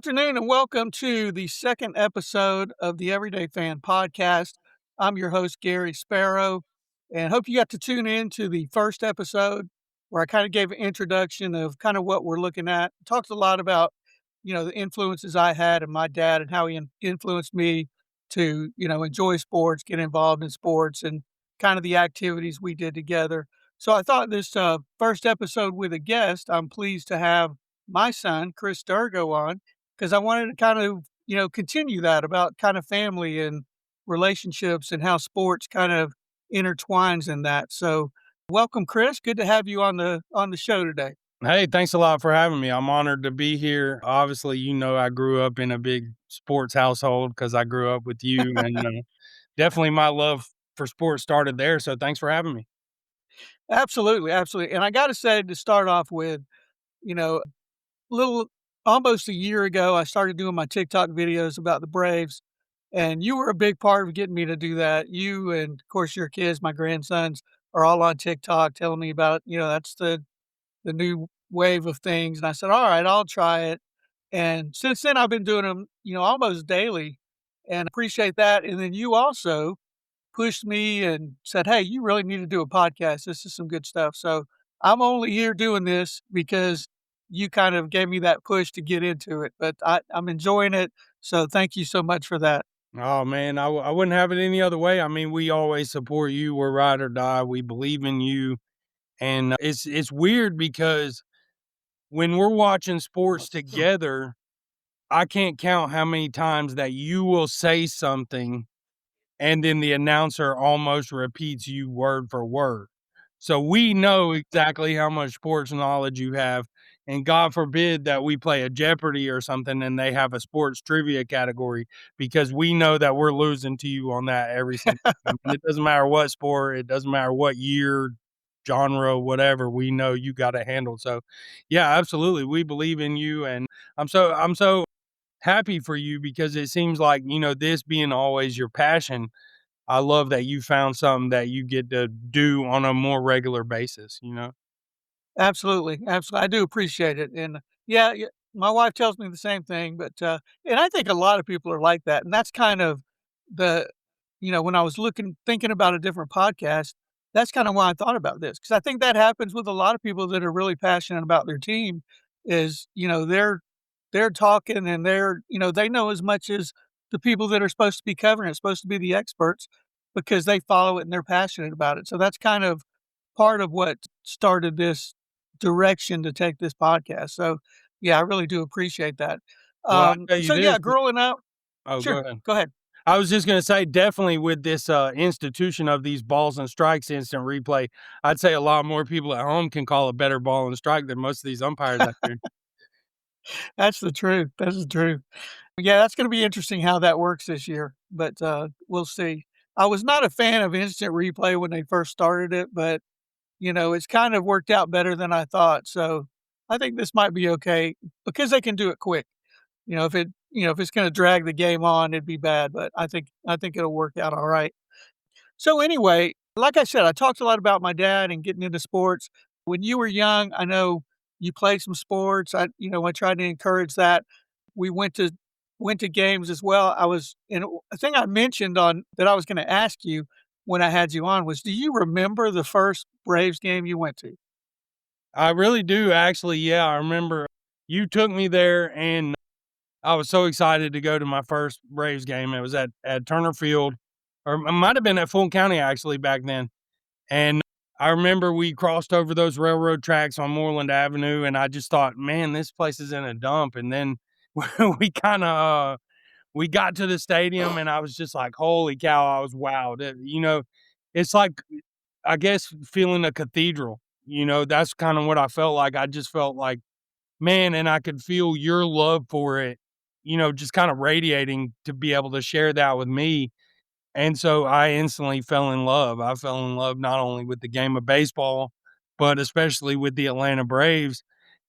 afternoon and welcome to the second episode of the Everyday Fan podcast. I'm your host, Gary Sparrow, and hope you got to tune in to the first episode where I kind of gave an introduction of kind of what we're looking at. Talked a lot about, the influences I had and my dad and how he influenced me to, enjoy sports, get involved in sports, and kind of the activities we did together. So I thought this first episode with a guest, I'm pleased to have my son, Chris Dirgo, on because I wanted to kind of, continue that about kind of family and relationships and how sports kind of intertwines in that. So welcome, Chris. Good to have you on the show today. Hey, thanks a lot for having me. I'm honored to be here. Obviously, I grew up in a big sports household because I grew up with you, and definitely my love for sports started there. So thanks for having me. Absolutely, absolutely. And I got to say to start off with, little almost a year ago, I started doing my TikTok videos about the Braves, and you were a big part of getting me to do that. You and of course your kids, my grandsons, are all on TikTok telling me about, that's the new wave of things. And I said, all right, I'll try it. And since then I've been doing them, almost daily and appreciate that. And then you also pushed me and said, "Hey, you really need to do a podcast. This is some good stuff." So I'm only here doing this because you kind of gave me that push to get into it, but I'm enjoying it. So thank you so much for that. Oh man, I wouldn't have it any other way. I mean, we always support you. We're ride or die. We believe in you, and it's weird because when we're watching sports together, I can't count how many times that you will say something and then the announcer almost repeats you word for word. So we know exactly how much sports knowledge you have. And God forbid that we play a Jeopardy or something and they have a sports trivia category because we know that we're losing to you on that every single time. And it doesn't matter what sport, it doesn't matter what year, genre, whatever, we know you got it handled. So yeah, absolutely. We believe in you. And I'm so happy for you because it seems like, this being always your passion, I love that you found something that you get to do on a more regular basis. Absolutely, absolutely. I do appreciate it, and yeah, my wife tells me the same thing, but, and I think a lot of people are like that, and that's kind of the when I was thinking about a different podcast, that's kinda why I thought about this because I think that happens with a lot of people that are really passionate about their team is, they're talking and they know as much as the people that are supposed to be covering it, supposed to be the experts because they follow it and they're passionate about it, so that's kind of part of what started this direction to take this podcast. So, yeah, I really do appreciate that. Well, I tell you So this. yeah, growing up. Oh, go Sure, ahead. go ahead. I was just gonna say, definitely with this institution of these balls and strikes instant replay, I'd say a lot more people at home can call a better ball and strike than most of these umpires out there. That's the truth. That's the truth. Yeah, that's gonna be interesting how that works this year, but, we'll see. I was not a fan of instant replay when they first started it, but, it's kind of worked out better than I thought, so I think this might be okay because they can do it quick. If it's gonna drag the game on, it'd be bad, but I think it'll work out all right. So anyway, like I said, I talked a lot about my dad and getting into sports. When you were young, I know you played some sports. I tried to encourage that. We went to games as well. And a thing I mentioned on that I was going to ask you when I had you on was, do you remember the first Braves game you went to? I really do, actually. Yeah, I remember you took me there, and I was so excited to go to my first Braves game. It was at Turner Field, or it might have been at Fulton County actually back then. And I remember we crossed over those railroad tracks on Moreland Avenue, and I just thought, man, this place is in a dump. And then we kind of we got to the stadium, and I was just like, holy cow! I was wowed. It's like, I guess, feeling a cathedral. That's kind of what I felt like. I just felt like, man, and I could feel your love for it, just kind of radiating to be able to share that with me. And so I instantly fell in love. I fell in love not only with the game of baseball, but especially with the Atlanta Braves.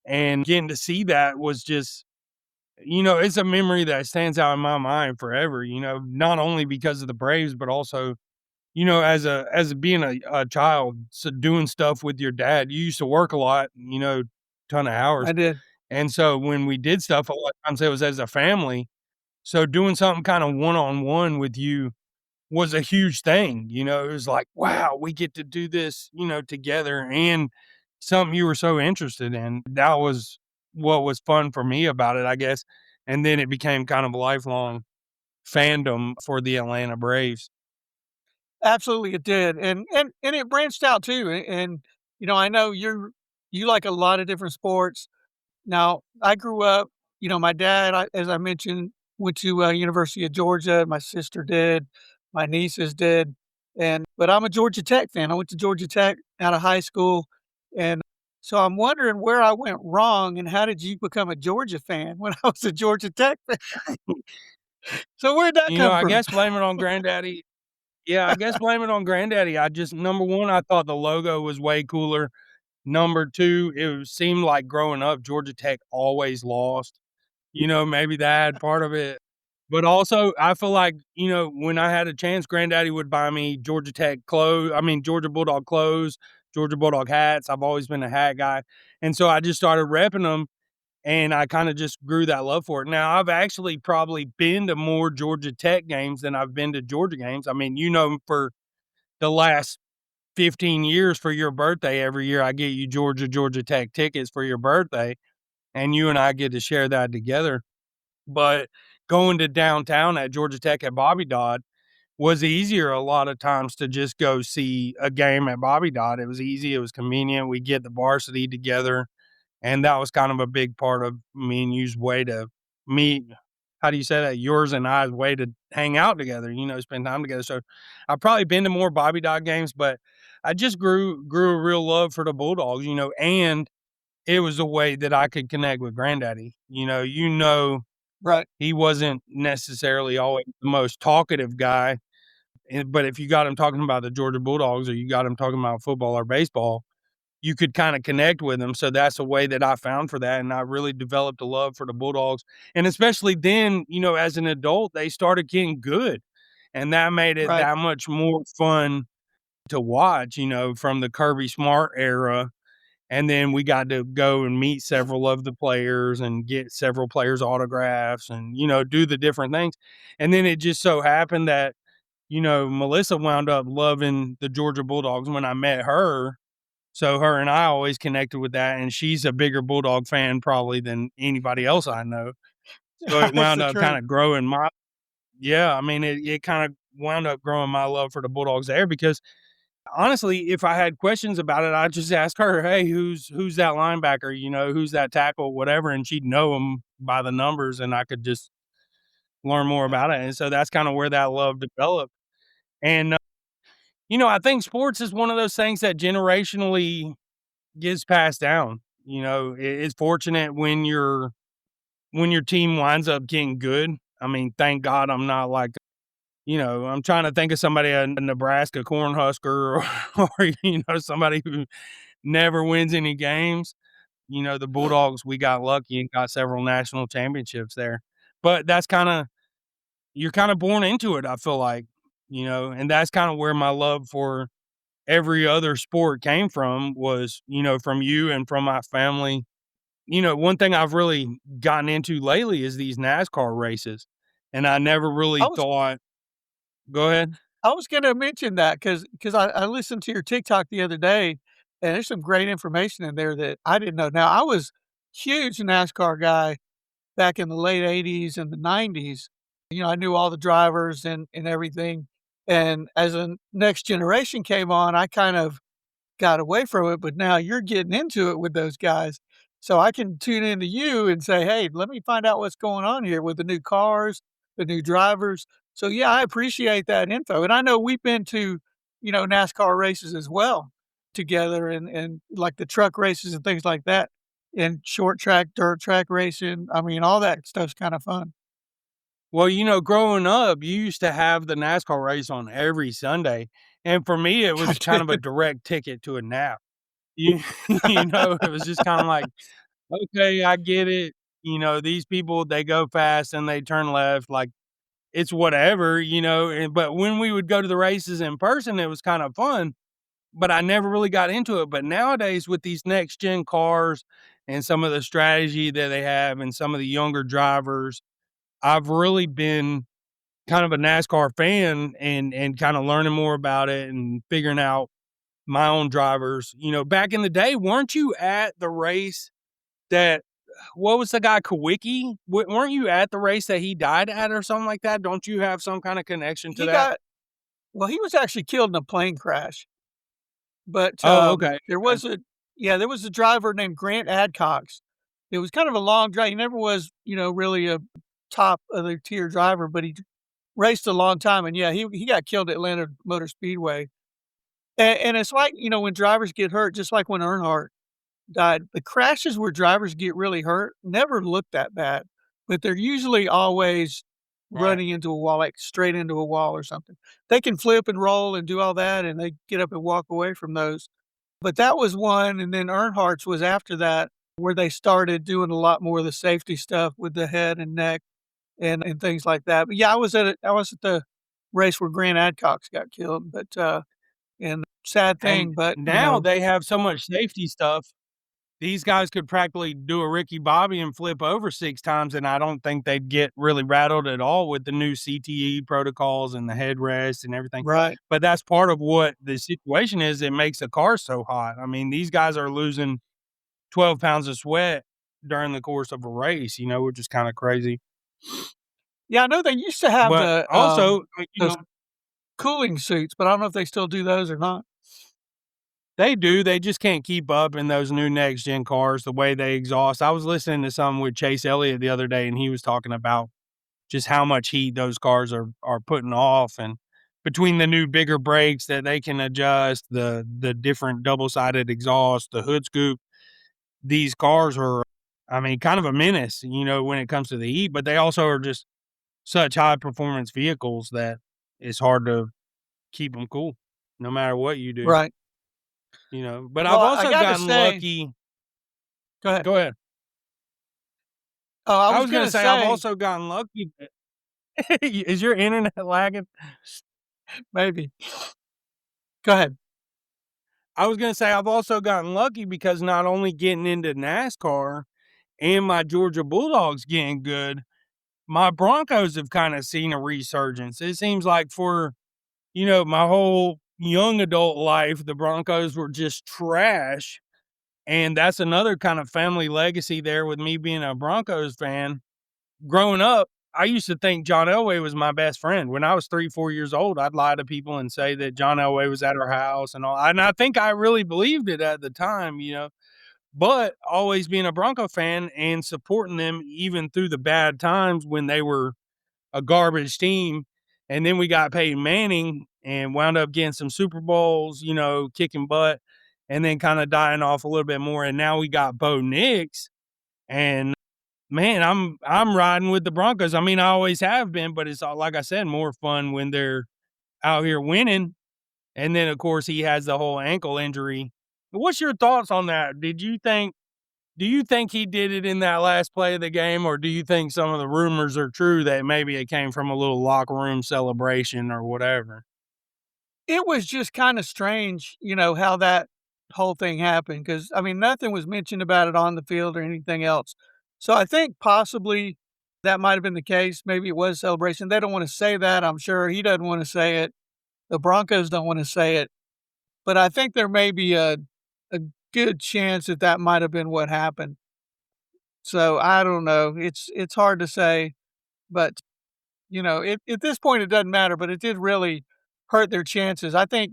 And getting to see that was just, it's a memory that stands out in my mind forever, not only because of the Braves, but also, as being a child, so doing stuff with your dad. You used to work a lot, ton of hours. I did. And so when we did stuff, a lot of times it was as a family. So doing something kinda one-on-one with you was a huge thing, it was like, "Wow, we get to do this, together," and something you were so interested in. That was what was fun for me about it, I guess, and then it became kind of a lifelong fandom for the Atlanta Braves. Absolutely, it did, and it branched out too, and, I know you like a lot of different sports. Now, I grew up, my dad, as I mentioned, went to, University of Georgia, my sister did, my nieces did, but I'm a Georgia Tech fan. I went to Georgia Tech out of high school, and so I'm wondering where I went wrong, and how did you become a Georgia fan when I was a Georgia Tech fan? So where'd that come I from? guess blame it on granddaddy. Yeah, I guess blame it on granddaddy. I just number 1, I thought the logo was way cooler. Number 2, seemed like growing up, Georgia Tech always lost. Maybe that had part of it. But also, I feel like, when I had a chance, granddaddy would buy me Georgia Tech clothes I mean, Georgia Bulldog clothes, Georgia Bulldog hats. I've always been a hat guy. And so I just started repping them, and I kinda just grew that love for it. Now, I've actually probably been to more Georgia Tech games than I've been to Georgia games. I mean, for the last 15 years for your birthday, every year I get you Georgia Tech tickets for your birthday, and you and I get to share that together. But going to downtown at Georgia Tech at Bobby Dodd was easier a lot of times to just go see a game at Bobby Dodd. It was easy, it was convenient. We get the varsity together, and that was kind of a big part of me and you's way to meet. How do you say that? Yours and I's way to hang out together, spend time together. So I've probably been to more Bobby Dodd games, but I just grew a real love for the Bulldogs, and it was a way that I could connect with granddaddy. Right, He wasn't necessarily always the most talkative guy, but if you got him talking about the Georgia Bulldogs or you got him talking about football or baseball, you could kinda connect with him, so that's a way that I found for that, and I really developed a love for the Bulldogs, and especially then, as an adult, they started getting good, and that made it right. that much more fun to watch, from the Kirby Smart era, and then we got to go and meet several of the players and get several players' autographs and, do the different things, and then it just so happened that, Melissa wound up loving the Georgia Bulldogs when I met her, so her and I always connected with that, and she's a bigger Bulldog fan probably than anybody else I know. So it That's wound the up truth. kinda growing my yeah, I mean, it kinda wound up growing my love for the Bulldogs there because honestly, if I had questions about it, I'd just ask her, "Hey, who's that linebacker?" "Who's that tackle?" Whatever, and she'd know them by the numbers, and I could just learn more about it, and so that's kinda where that love developed, and, I think sports is one of those things that generationally gets passed down. It's fortunate when your team winds up getting good. I mean, thank God I'm not like, I'm trying to think of somebody, a Nebraska Cornhusker or somebody who never wins any games. The Bulldogs, we got lucky and got several national championships there. But that's you're kind of born into it, I feel like, and that's kind of where my love for every other sport came from was, from you and from my family. One thing I've really gotten into lately is these NASCAR races, and I never I really was thought Go ahead. I was gonna mention that because I listened to your TikTok the other day, and there's some great information in there that I didn't know. Now, I was huge NASCAR guy back in the late '80s and the '90s. I knew all the drivers and everything, and as a next generation came on, I kind of got away from it, but now you're getting into it with those guys. So I can tune into you and say, "Hey, let me find out what's going on here with the new cars, the new drivers." So yeah, I appreciate that info. And I know we've been to, NASCAR races as well together and like the truck races and things like that. And short track, dirt track racing. I mean, all that stuff's kind of fun. Well, growing up, you used to have the NASCAR race on every Sunday, and for me, it I was kind of a did. direct ticket to a nap. You it was just kinda like, "Okay, I get it." These people, they go fast and they turn left, like, it's whatever, but when we would go to the races in person, it was kind of fun, but I never really got into it. But nowadays with these next gen cars and some of the strategy that they have and some of the younger drivers. I've really been kind of a NASCAR fan and kind of learning more about it and figuring out my own drivers. You know, back in the day, weren't you at the race that what was the guy Kawicki? Weren't you at the race that he died at or something like that? Don't you have some kind of connection to He that? got well, he was actually killed in a plane crash, but, Oh, okay, there okay. was a yeah, there was a driver named Grant Adcox. It was kind of a long drive. He never was, really a top of the tier driver, but he raced a long time, and yeah, he got killed at Atlanta Motor Speedway. And it's like, when drivers get hurt, just like when Earnhardt died, the crashes where drivers get really hurt never look that bad, but they're usually always Right. running into a wall, like straight into a wall or something. They can flip and roll and do all that, and they get up and walk away from those. But that was one, and then Earnhardt's was after that, where they started doing a lot more of the safety stuff with the head and neck and things like that. But yeah, I was at the race where Grant Adcox got killed, but, and sad And thing, but, now they have so much safety stuff. These guys could practically do a Ricky Bobby and flip over 6 times, and I don't think they'd get really rattled at all with the new CTE protocols and the headrest and everything. right. But that's part of what the situation is. It makes the car so hot. I mean, these guys are losing 12 pounds of sweat during the course of a race, which is kind of crazy. Yeah, I know they used to have But also, those cooling suits, but I don't know if they still do those or not. they do. They just can't keep up in those new next gen cars the way they exhaust. I was listening to something with Chase Elliott the other day, and he was talking about just how much heat those cars are putting off, and between the new bigger brakes that they can adjust, the different double sided exhaust, the hood scoop, these cars are, I mean, kind of a menace, when it comes to the heat. But they also are just such high performance vehicles that it's hard to keep them cool, no matter what you do. Right. But Well, I've I also gotta gotten say lucky. go ahead. Go ahead. Oh, I I was was gonna gonna say I've say also gotten lucky. Is your internet lagging? maybe. Go ahead. I was gonna say I've also gotten lucky because not only getting into NASCAR and my Georgia Bulldogs getting good, my Broncos have kind of seen a resurgence. It seems like for, my whole young adult life, the Broncos were just trash. And that's another kind of family legacy there with me being a Broncos fan. Growing up, I used to think John Elway was my best friend. When I was 3, 4 years old, I'd lie to people and say that John Elway was at our house and all. And I think I really believed it at the time. But always being a Bronco fan and supporting them even through the bad times when they were a garbage team. And then we got Peyton Manning and wound up getting some Super Bowls, kicking butt, and then kind of dying off a little bit more. And now we got Bo Nix, and man, I'm riding with the Broncos. I mean, I always have been, but it's like I said, more fun when they're out here winning. And then of course he has the whole ankle injury. What's your thoughts on that? Do you think he did it in that last play of the game, or do you think some of the rumors are true that maybe it came from a little locker room celebration or whatever? It was just kinda strange, how that whole thing happened because I mean, nothing was mentioned about it on the field or anything else. So I think possibly that might have been the case. Maybe it was celebration. They don't wanna say that, I'm sure. He doesn't wanna say it. The Broncos don't wanna say it. But I think there may be a good chance that that might have been what happened. So I don't know. It's hard to say, but, at this point, it doesn't matter, but it did really hurt their chances. I think,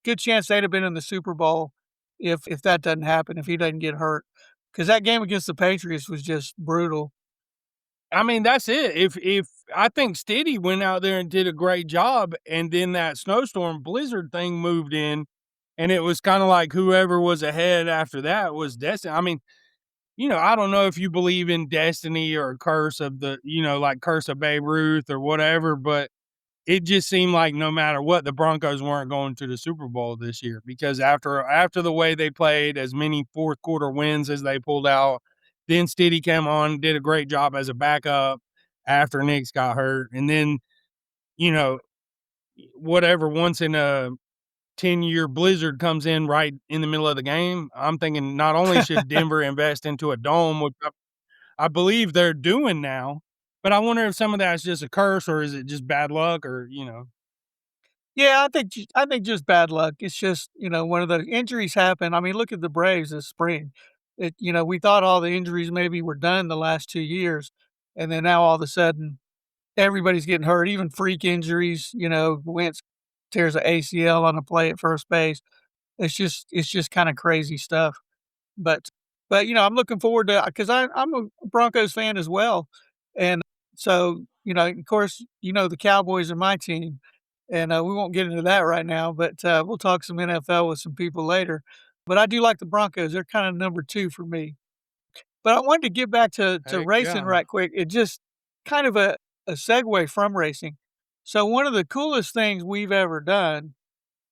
good chance they'd have been in the Super Bowl if that doesn't happen, if he doesn't get hurt, because that game against the Patriots was just brutal. I mean, that's it. If I think Stiddy went out there and did a great job, and then that snowstorm blizzard thing moved in, and it was kind of like whoever was ahead after that was destined. I mean, I don't know if you believe in destiny or a curse of like curse of Babe Ruth or whatever, but it just seemed like no matter what, the Broncos weren't going to the Super Bowl this year because after the way they played, as many fourth quarter wins as they pulled out, then Stiddy came on, did a great job as a backup after Nix got hurt, and then you know whatever once in a 10-year blizzard comes in right in the middle of the game. I'm thinking not only should Denver invest into a dome, which I believe they're doing now, but I wonder if some of that's just a curse or is it just bad luck or, you know. Yeah, I think just bad luck. It's just, one of the injuries happen. I mean, look at the Braves this spring. We thought all the injuries maybe were done the last 2 years, and then now all of a sudden everybody's getting hurt, even freak injuries, Wentz tears a ACL on a play at first base. It's just kinda crazy stuff. But I'm looking forward to, because I'm a Broncos fan as well, and so, of course, the Cowboys are my team, and, we won't get into that right now, but, we'll talk some NFL with some people later. But I do like the Broncos, they're kinda number 2 for me. But I wanted to get back to Heck racing yeah. right quick. It just kind of a segue from racing. So one of the coolest things we've ever done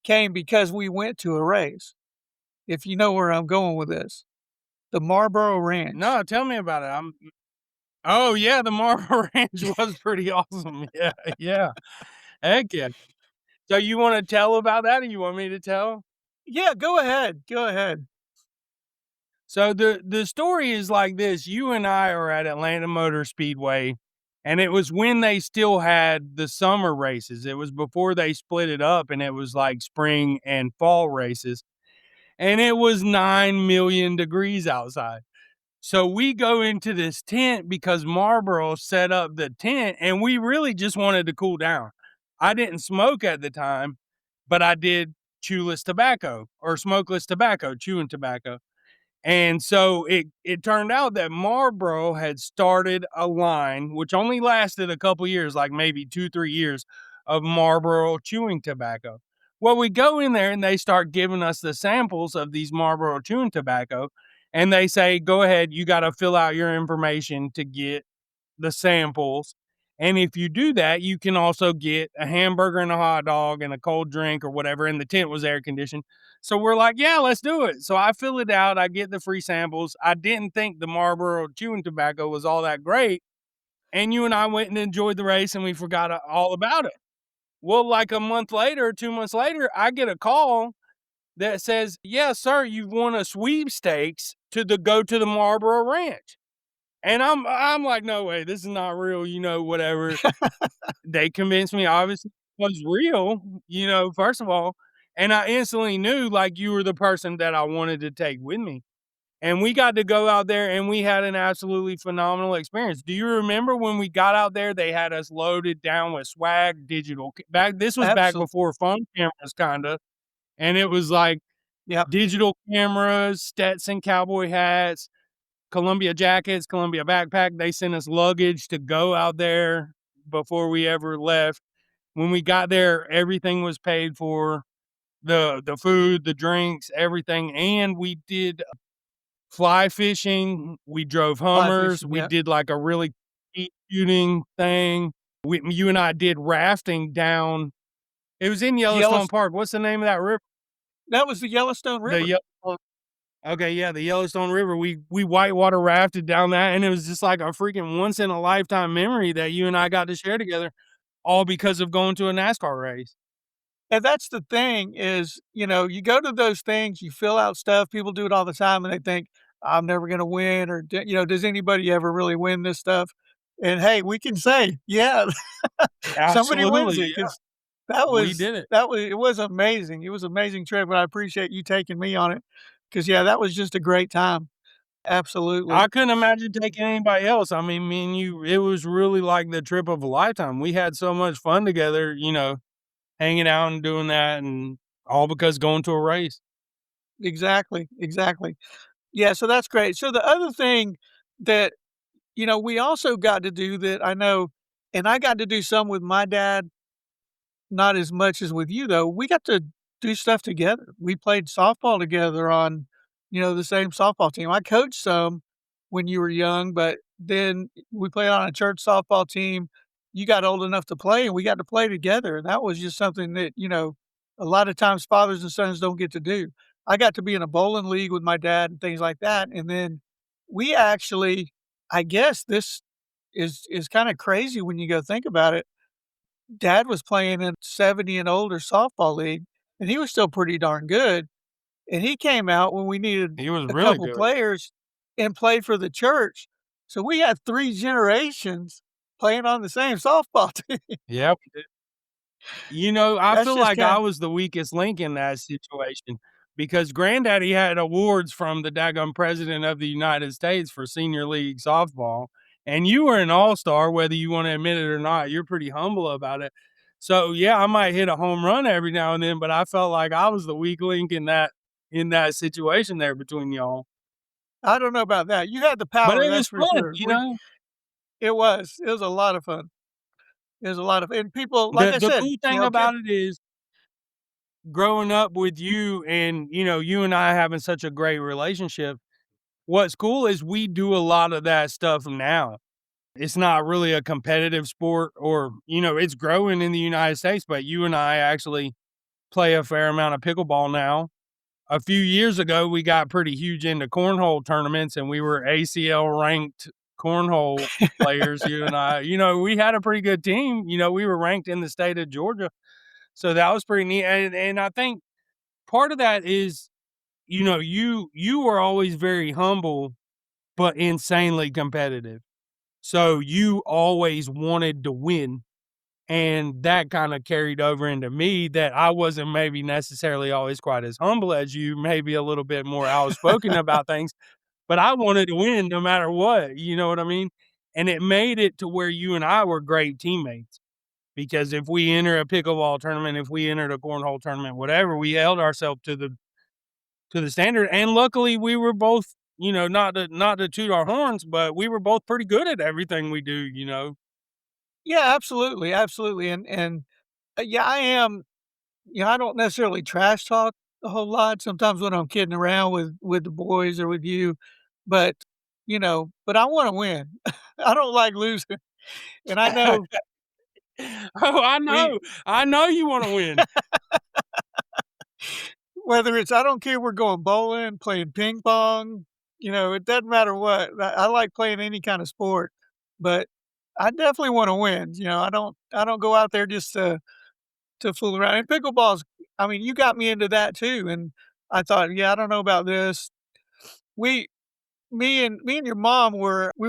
came because we went to a race, if you know where I'm going with this. The Marlboro Ranch. No, tell me about it. Oh, yeah, the Marble Ranch was pretty awesome. Yeah, yeah. Heck yeah. So you wanna tell about that or you want me to tell? Yeah, go ahead, go ahead. So the story is like this. You and I are at Atlanta Motor Speedway, and it was when they still had the summer races. It was before they split it up and it was like spring and fall races. And it was 9 million degrees outside. So we go into this tent because Marlboro set up the tent and we really just wanted to cool down. I didn't smoke at the time, but I did chewless tobacco or smokeless tobacco, chewing tobacco. And so it turned out that Marlboro had started a line which only lasted a couple years, like maybe 2, 3 years of Marlboro chewing tobacco. Well, we go in there and they start giving us the samples of these Marlboro chewing tobacco, and they say, "Go ahead, you got to fill out your information to get the samples. And if you do that, you can also get a hamburger and a hot dog and a cold drink or whatever." And the tent was air conditioned. So we're like, yeah, let's do it. So I fill it out. I get the free samples. I didn't think the Marlboro chewing tobacco was all that great. And you and I went and enjoyed the race and we forgot all about it. Well, like a month later, 2 months later, I get a call that says, "Yeah, sir, you've won a sweepstakes to go to the Marlboro Ranch." And I'm like, "No way, this is not real," whatever. They convinced me obviously it was real, first of all, and I instantly knew, like, you were the person that I wanted to take with me, and we got to go out there, and we had an absolutely phenomenal experience. Do you remember when we got out there, they had us loaded down with swag, digital c back this was back Absolutely. before phone cameras kinda, and it was, like, Yep. digital cameras, Stetson cowboy hats, Columbia jackets, Columbia backpack. They sent us luggage to go out there before we ever left. When we got there, everything was paid for, the food, the drinks, everything, and we did fly fishing, we drove Fly Hummers, fishing, we yeah. did, like, a really skeet shooting thing. You and I did rafting down it was in Yellowstone Yellows Park. What's the name of that river? That was the Yellowstone The River. Yellowstone Okay, yeah, the Yellowstone River. We whitewater rafted down that, and it was just like a freaking once in a lifetime memory that you and I got to share together, all because of going to a NASCAR race. And that's the thing is, you go to those things, you fill out stuff, people do it all the time, and they think, "I'm never gonna win," or, "Does anybody ever really win this stuff?" And, hey, we can say, "Yeah, somebody wins Absolutely, it," yeah, 'cause that we was did it. it was amazing. It was an amazing trip, and I appreciate you taking me on it. Cause yeah, that was just a great time. Absolutely. I couldn't imagine taking anybody else. I mean, me and you, it was really like the trip of a lifetime. We had so much fun together, hanging out and doing that, and all because going to a race. Exactly, exactly. Yeah, so that's great. So the other thing that, we also got to do that I know, and I got to do some with my dad, not as much as with you though, we got to do stuff together. We played softball together on, the same softball team. I coached some when you were young, but then we played on a church softball team. You got old enough to play and we got to play together. And that was just something that, a lot of times fathers and sons don't get to do. I got to be in a bowling league with my dad and things like that. And then we actually, I guess this is kind of crazy when you go think about it. Dad was playing in 70 and older softball league, and he was still pretty darn good, and he came out when we needed He was a really couple good. players and played for the church. So we had 3 generations playing on the same softball team. Yep. You know, I That's feel just like I kind was the weakest link in that situation because granddaddy had awards from the daggum president of the United States for senior league softball, and you were an all-star, whether you wanna admit it or not. You're pretty humble about it. So, yeah, I might hit a home run every now and then, but I felt like I was the weak link in that situation there between y'all. I don't know about that. You had the But power, it that's was for fun, sure. you know? It was a lot of fun. It was a lot of and people like I The said, cool thing kids about it is growing up with you and, you know, you and I having such a great relationship, what's cool is we do a lot of that stuff now. It's not really a competitive sport or, you know, it's growing in the United States, but you and I actually play a fair amount of pickleball now. A few years ago, we got pretty huge into cornhole tournaments and we were ACL ranked cornhole players, you and I. You know, we had a pretty good team. You know, we were ranked in the state of Georgia. So that was pretty neat. And I think part of that is, you know, you were always very humble, but insanely competitive. So you always wanted to win. And that kind of carried over into me that I wasn't maybe necessarily always quite as humble as you, maybe a little bit more outspoken about things, but I wanted to win no matter what. You know what I mean? And it made it to where you and I were great teammates because if we enter a pickleball tournament, if we entered a cornhole tournament, whatever, we held ourselves to the standard. And luckily, we were both, you know, not to toot our horns, but we were both pretty good at everything we do. You know, Yeah, absolutely, absolutely, and, yeah, I am I don't necessarily trash talk a whole lot sometimes when I'm kidding around with the boys or with you, but, but I wanna win. I don't like losing, and I know oh, we I know you want to win. whether it's I don't care we're going bowling, playing ping pong, it doesn't matter what. I like playing any kind of sport, but I definitely wanna win, I don't go out there just to fool around, and pickleball's I mean, you got me into that too, and I thought, "Yeah, I don't know about this." We me and your mom we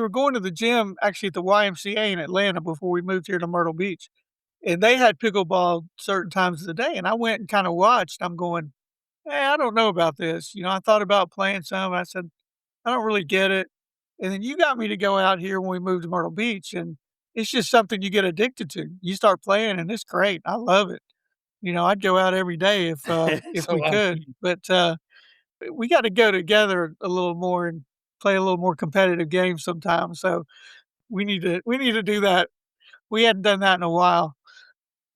were going to the gym actually at the YMCA in Atlanta before we moved here to Myrtle Beach, and they had pickleball certain times of the day, and I went and kinda watched. I'm going, "Hey, I don't know about this." I thought about playing some, I said, "I don't really get it." And then you got me to go out here when we moved to Myrtle Beach, and it's just something you get addicted to. You start playing, and it's great. I love it. I'd go out every day if It's a we lot of could, but, we gotta go together a little more and play a little more competitive games sometimes, so we need to do that. We hadn't done that in a while,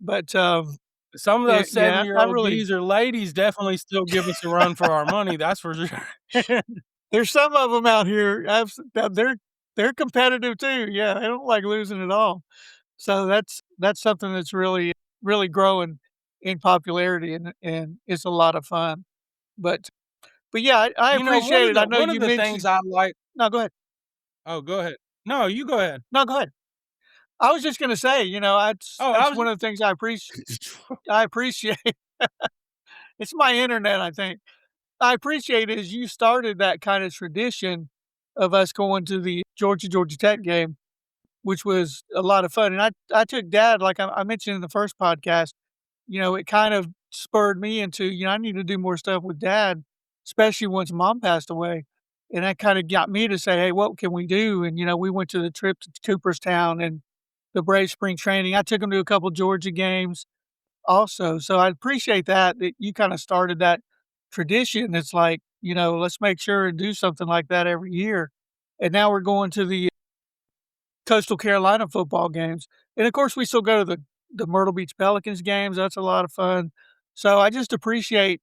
but, some of those yeah, 70-year I old really geezer ladies definitely still give us a run for our money. That's for sure. there's some of them out here, that they're competitive too, yeah, they don't like losing at all. So that's something that's really, really growing in popularity, and it's a lot of fun, but yeah, I You know, appreciate it. I know one you of the things mentioned I like. No, go ahead. Oh, go ahead. No, you go ahead. No, go ahead. I was just gonna say, Oh, I that's was one of the things I appreciate. It's my internet, I think. I appreciate is you started that kind of tradition of us going to the Georgia Tech game, which was a lot of fun, and I took dad, like I mentioned in the first podcast, it kind of spurred me into, I need to do more stuff with dad, especially once mom passed away, and that kinda got me to say, "Hey, what can we do?" And, we went to the trip to Cooperstown and the Brave spring training. I took him to a couple Georgia games also, so I appreciate that you kinda started that tradition. It's like, let's make sure and do something like that every year, and now we're going to the Coastal Carolina football games, and of course, we still go to the Myrtle Beach Pelicans games, that's a lot of fun. So, I just appreciate,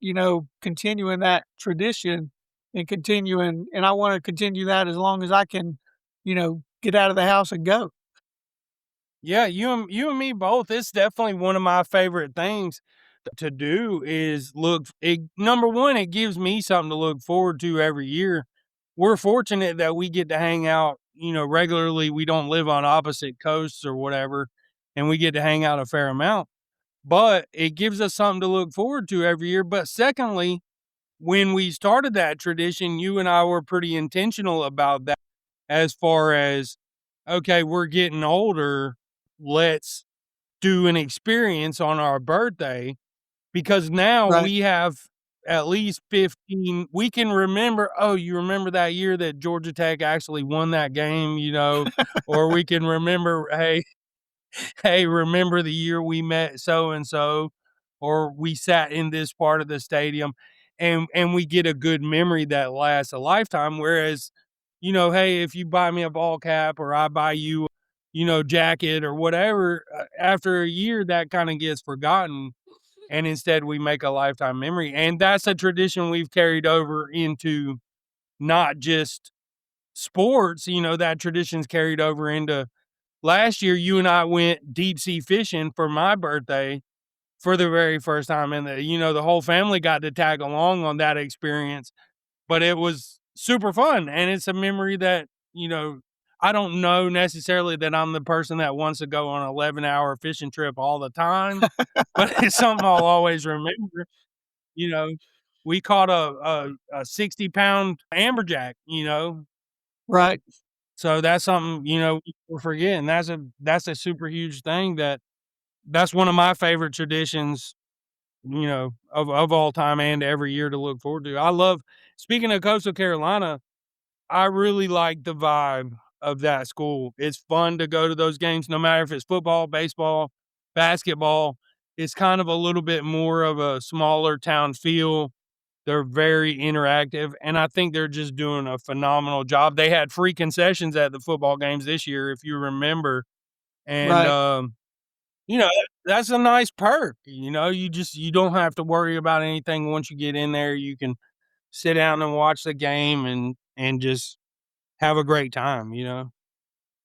continuing that tradition and continuing and I wanna continue that as long as I can, get out of the house and go. Yeah, you and me both. It's definitely one of my favorite things to do is look it, number one, it gives me something to look forward to every year. We're fortunate that we get to hang out, you know, regularly. We don't live on opposite coasts or whatever, and we get to hang out a fair amount. but it gives us something to look forward to every year. But secondly, when we started that tradition, you and I were pretty intentional about that as far as, okay, we're getting older. Let's do an experience on our birthday because now Right. we have at least 15. We can remember, oh, you remember that year that Georgia Tech actually won that game, or we can remember, hey, remember the year we met so and so, or we sat in this part of the stadium, and we get a good memory that lasts a lifetime. Whereas, hey, if you buy me a ball cap or I buy you, jacket or whatever, after a year that kind of gets forgotten, and instead we make a lifetime memory. And that's a tradition we've carried over into not just sports. That tradition's carried over into last year. You and I went deep sea fishing for my birthday for the very first time, and the whole family got to tag along on that experience. But it was super fun, and it's a memory that I don't know necessarily that I'm the person that wants to go on an 11-hour fishing trip all the time, but it's something I'll always remember. You know, we caught a 60-pound amberjack. Right. So that's something, we're forgetting. That's a super huge thing that's one of my favorite traditions, of all time and every year to look forward to. I love speaking of Coastal Carolina, I really like the vibe of that school. It's fun to go to those games no matter if it's football, baseball, basketball. It's kind of a little bit more of a smaller town feel. They're very interactive, and I think they're just doing a phenomenal job. They had free concessions at the football games this year, if you remember, and, Right. that's a nice perk. You don't have to worry about anything once you get in there. You can sit down and watch the game and just have a great time.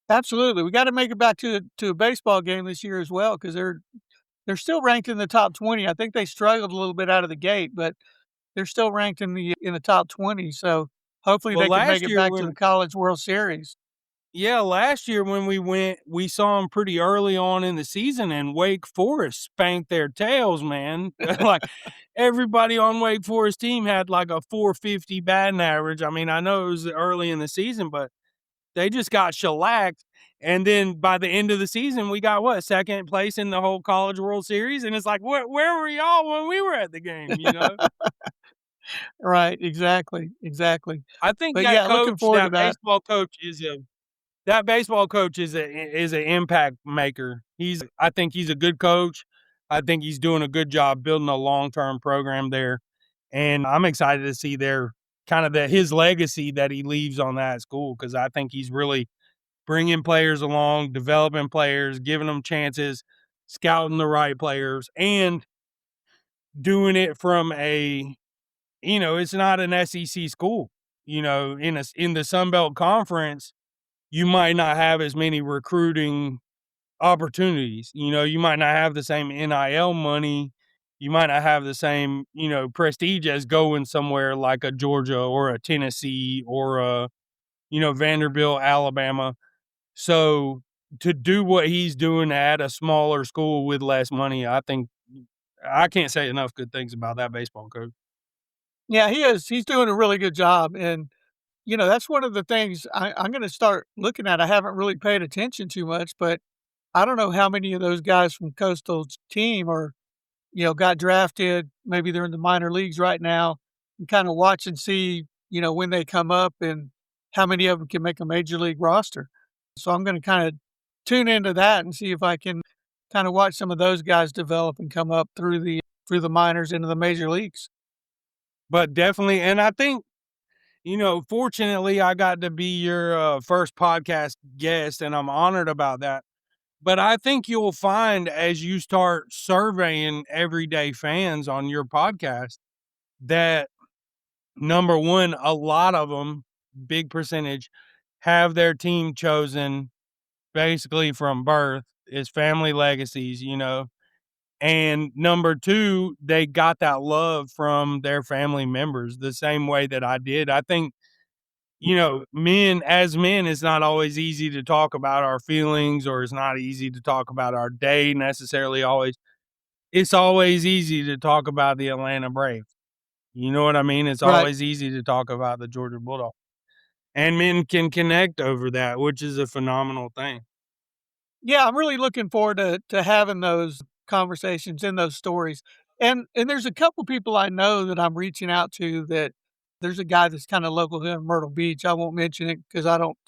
Absolutely. We gotta make it back to a baseball game this year as well because they're still ranked in the top 20. I think they struggled a little bit out of the gate, but they're still ranked in the top 20, so hopefully Well, they can make it back to the College World Series. last year when we went, we saw them pretty early on in the season, and Wake Forest spanked their tails, man. Like, everybody on Wake Forest team had, like, a 450 batting average. I mean, I know it was early in the season, but they just got shellacked, and then by the end of the season, we got what? 2nd place in the whole College World Series, and it's like, where were y'all when we were at the game? Right, exactly, exactly. I think But yeah, looking forward to that that. baseball coach is an impact maker. I think he's a good coach. I think he's doing a good job building a long-term program there, and I'm excited to see his legacy that he leaves on that school, because I think he's really bringing players along, developing players, giving them chances, scouting the right players, and doing it from it's not an SEC school. In the Sun Belt Conference, you might not have as many recruiting opportunities. You might not have the same NIL money. You might not have the same, prestige as going somewhere like a Georgia or a Tennessee or Vanderbilt, Alabama. So to do what he's doing at a smaller school with less money, I think I can't say enough good things about that baseball coach. Yeah, he is. He's doing a really good job, and, that's one of the things I'm gonna start looking at. I haven't really paid attention too much, but I don't know how many of those guys from Coastal's team got drafted. Maybe they're in the minor leagues right now, and kinda watch and see, when they come up and how many of them can make a major league roster. So I'm gonna kinda tune into that and see if I can kinda watch some of those guys develop and come up through the minors into the major leagues. But definitely, and I think, fortunately, I got to be your first podcast guest, and I'm honored about that. But I think you'll find as you start surveying everyday fans on your podcast that, number one, a lot of them, big percentage, have their team chosen basically from birth. It's family legacies. And number two, they got that love from their family members the same way that I did. I think, men, it's not always easy to talk about our feelings, or it's not easy to talk about our day necessarily always. it's always easy to talk about the Atlanta Braves. You know what I mean? It's Right. always easy to talk about the Georgia Bulldogs, and men can connect over that, which is a phenomenal thing. Yeah, I'm really looking forward to having those conversations and those stories. And there's a couple people I know that I'm reaching out to that there's a guy that's kinda local here in Myrtle Beach. I won't mention it because I don't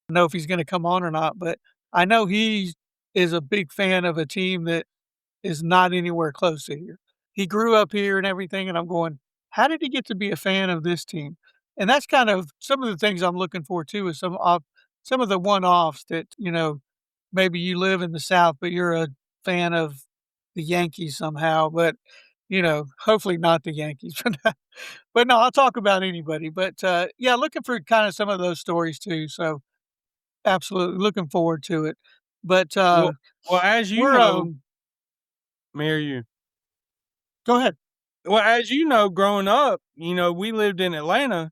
know if he's gonna come on or not, but I know he is a big fan of a team that is not anywhere close to here. He grew up here and everything, and I'm going, "How did he get to be a fan of this team?" And that's kind of some of the things I'm looking for too is some of the one-offs that, maybe you live in the South, but you're a fan of the Yankees somehow, but, hopefully not the Yankees. But no, I'll talk about anybody. But, yeah, looking for kinda some of those stories too, so absolutely looking forward to it. But, Well well, as you we're, know, marry you. go ahead. Well, as you know, growing up, we lived in Atlanta,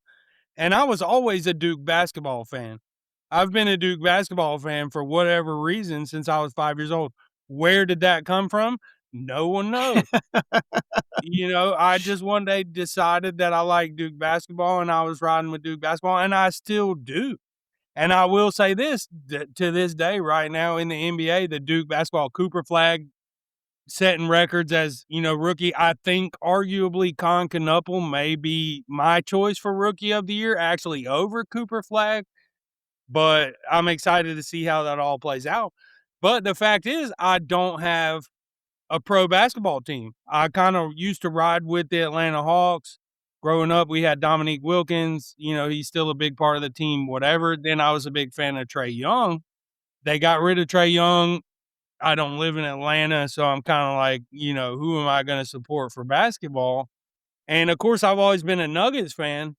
and I was always a Duke basketball fan. I've been a Duke basketball fan for whatever reason since I was 5 years old. Where did that come from? No one knows. I just one day decided that I like Duke basketball, and I was riding with Duke basketball, and I still do. And I will say this, that to this day, right now in the NBA, the Duke basketball Cooper Flag setting records as, rookie. I think arguably Con Knuppel may be my choice for rookie of the year, actually over Cooper Flag, but I'm excited to see how that all plays out. But the fact is, I don't have a pro basketball team. I kind of used to ride with the Atlanta Hawks. Growing up, we had Dominique Wilkins. He's still a big part of the team, whatever. Then I was a big fan of Trae Young. They got rid of Trae Young. I don't live in Atlanta, so I'm kind of like, who am I going to support for basketball? And of course, I've always been a Nuggets fan,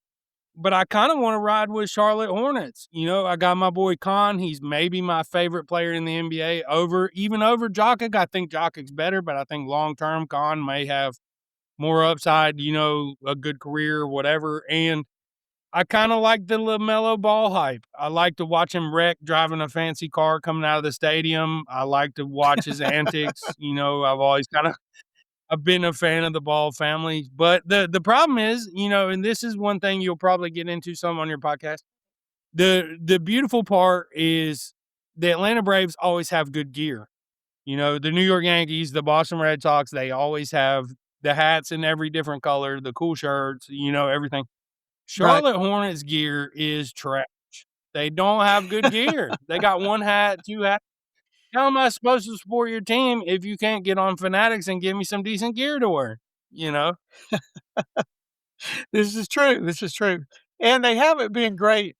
but I kind of want to ride with Charlotte Hornets. I got my boy Khan. He's maybe my favorite player in the NBA even over Jokic. I think Jokic's better, but I think long term Khan may have more upside, a good career or whatever. And I kind of like the LaMelo Ball hype. I like to watch him wreck driving a fancy car coming out of the stadium. I like to watch his antics. I've always I've been a fan of the Ball family. But the problem is, and this is one thing you'll probably get into some on your podcast. The beautiful part is the Atlanta Braves always have good gear. The New York Yankees, the Boston Red Sox, they always have the hats in every different color, the cool shirts, everything. Right. Charlotte Hornets gear is trash. They don't have good gear. They got 1 hat, 2 hats. How am I supposed to support your team if you can't get on Fanatics and give me some decent gear to wear? You know? This is true, this is true. And they haven't been great,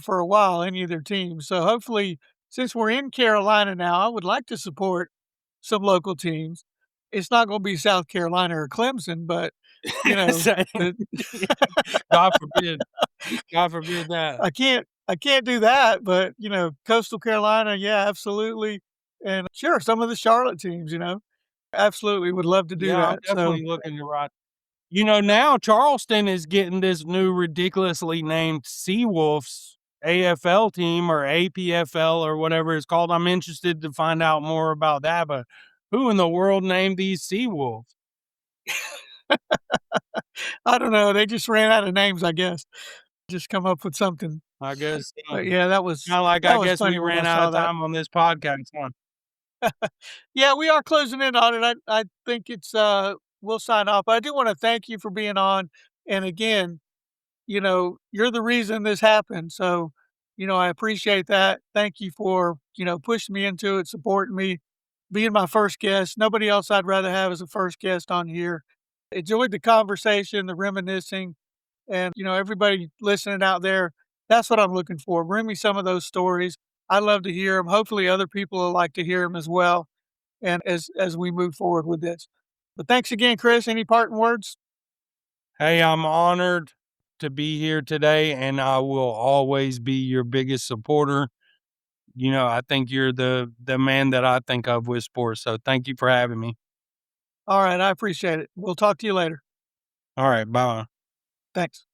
for a while, any of their teams. So hopefully, since we're in Carolina now, I would like to support some local teams. It's not gonna be South Carolina or Clemson, but, Same. the God forbid. God forbid that. I can't do that, but, Coastal Carolina, yeah, absolutely. And sure, some of the Charlotte teams, absolutely would love to do Yeah, I'm that. So, definitely looking to ride. Now Charleston is getting this new ridiculously named Seawolves AFL team or APFL or whatever it's called. I'm interested to find out more about that, but who in the world named these Seawolves? I don't know, they just ran out of names, I guess. Just come up with something. I guess, But yeah, that was kinda like that I was guess funny we when I ran out saw of that. time on this podcast, huh? Yeah, we are closing in on it. I think it's, we'll sign off. I do wanna thank you for being on, and again, you're the reason this happened, so, I appreciate that. Thank you for, pushing me into it, supporting me, being my first guest. Nobody else I'd rather have as a first guest on here. Enjoyed the conversation, the reminiscing, and, everybody listening out there, that's what I'm looking for. Bring me some of those stories. I love to hear them. Hopefully, other people will like to hear them as well, and as we move forward with this. But thanks again, Chris. Any parting words? Hey, I'm honored to be here today, and I will always be your biggest supporter. I think you're the man that I think of with sports, so thank you for having me. All right, I appreciate it. We'll talk to you later. Alright, bye. Thanks.